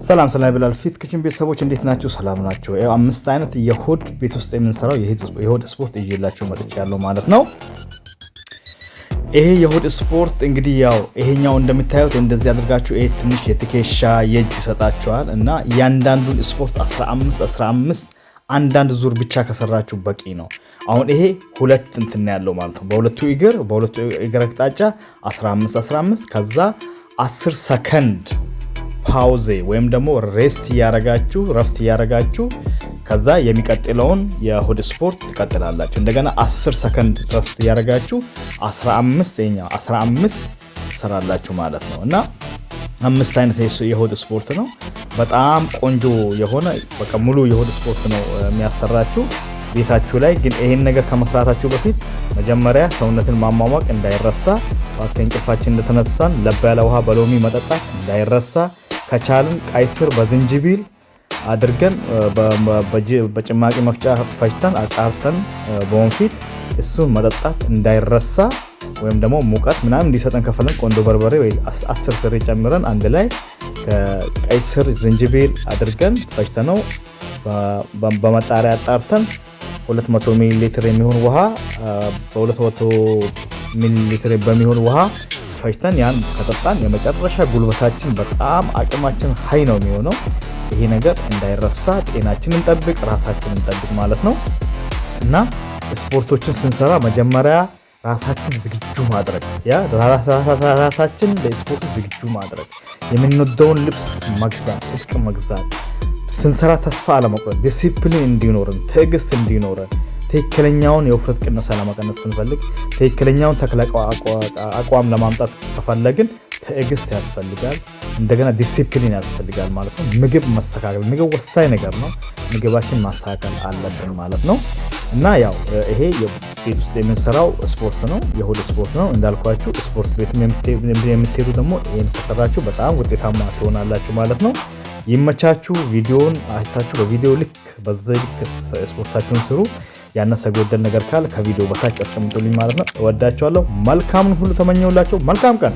ሰላም ይብላል ፊት ክችን ቤተሰቦች እንዴት ናችሁ? ሰላም ናችሁ? አምስት አይነት የሆድ ቤት ውስጥ የምንሰራው የሆድ ስፖርት ይዤላችሁ መጥቻለሁ ማለት ነው። ይሄ የሆድ ስፖርት እንግዲህ ያው ይሄኛው እንደምታዩት እንደዚህ አድርጋችሁ ይሄ ትንሽ የትከሻ የእጅ ይሰጣችኋል እና እያንዳንዱን ስፖርት 15 አንዳንድ ዙር ብቻ ከሰራችሁ በቂ ነው። አሁን ይሄ ሁለት እንትን ያለው ማለት ነው። በሁለቱ እግር አቅጣጫ 15 ከዛ 10 ሰከንድ ፓውዜ ወይም ደግሞ ረፍት እያረጋችሁ ከዛ የሚቀጥለውን የሆድ ስፖርት ትቀጥላላችሁ። እንደገና 10 ሰከንድ ረፍት እያረጋችሁ 15 ሰራላችሁ ማለት ነው እና አምስት አይነት የሆድ ስፖርት ነው። በጣም ቆንጆ የሆነ በቃ ሙሉ የሆድ ስፖርት ነው የሚያሰራችሁ ቤታችሁ ላይ። ግን ይሄን ነገር ከመስራታችሁ በፊት መጀመሪያ ሰውነትን ማሟሟቅ እንዳይረሳ፣ ከእንቅልፋችን እንደተነሳን ለብ ያለ ውሃ በሎሚ መጠጣት እንዳይረሳ፣ ከቻልን ቀይ ስር በዝንጅብል አድርገን በጭማቂ መፍጫ ፈጭተን አጣርተን በወንፊት እሱን መጠጣት እንዳይረሳ። ወይም ደግሞ ሙቀት ምናምን እንዲሰጠን ከፈለን ቆንጆ በርበሬ ወይ 10 ፍሬ ጨምረን አንድ ላይ ከቀይ ስር ዝንጅብል አድርገን ፈጭተነው በመጣሪያ አጣርተን 200 ሚሊ ሊትር የሚሆን ውሃ በ200 ሚሊ ሊትር በሚሆን ውሃ ፈጭተን ያን ከጠጣን የመጨረሻ ጉልበታችን በጣም አቅማችን ሀይ ነው የሚሆነው። ይሄ ነገር እንዳይረሳ ጤናችንን እንጠብቅ፣ ራሳችንን እንጠብቅ ማለት ነው እና ስፖርቶችን ስንሰራ መጀመሪያ ራሳችን ዝግጁ ማድረግ ራሳችን ለስፖርቱ ዝግጁ ማድረግ፣ የምንወደውን ልብስ መግዛት፣ እጥቅ መግዛት፣ ስንሰራ ተስፋ አለመቁረጥ፣ ዲሲፕሊን እንዲኖረን፣ ትዕግስት እንዲኖረን፣ ትክክለኛውን የውፍረት ቅነሳ ለመቀነስ ስንፈልግ፣ ትክክለኛውን ተክለ አቋም ለማምጣት ከፈለግን ትዕግስት ያስፈልጋል። እንደገና ዲሲፕሊን ያስፈልጋል ማለት ነው። ምግብ መስተካከል፣ ምግብ ወሳኝ ነገር ነው። ምግባችን ማስተካከል አለብን ማለት ነው እና ያው ይሄ ቤት ውስጥ የምንሰራው ስፖርት ነው፣ የሆድ ስፖርት ነው እንዳልኳችሁ። ስፖርት ቤት የምትሄዱ ደግሞ ይህን ከሰራችሁ በጣም ውጤታማ ትሆናላችሁ ማለት ነው። ይመቻችሁ። ቪዲዮውን አይታችሁ በቪዲዮ ልክ በዚህ ልክ ስፖርታችሁን ስሩ። ያነሰ ጎደል ነገር ካለ ከቪዲዮ በታች አስቀምጡልኝ ማለት ነው። እወዳችኋለሁ። መልካምን ሁሉ ተመኘውላችሁ። መልካም ቀን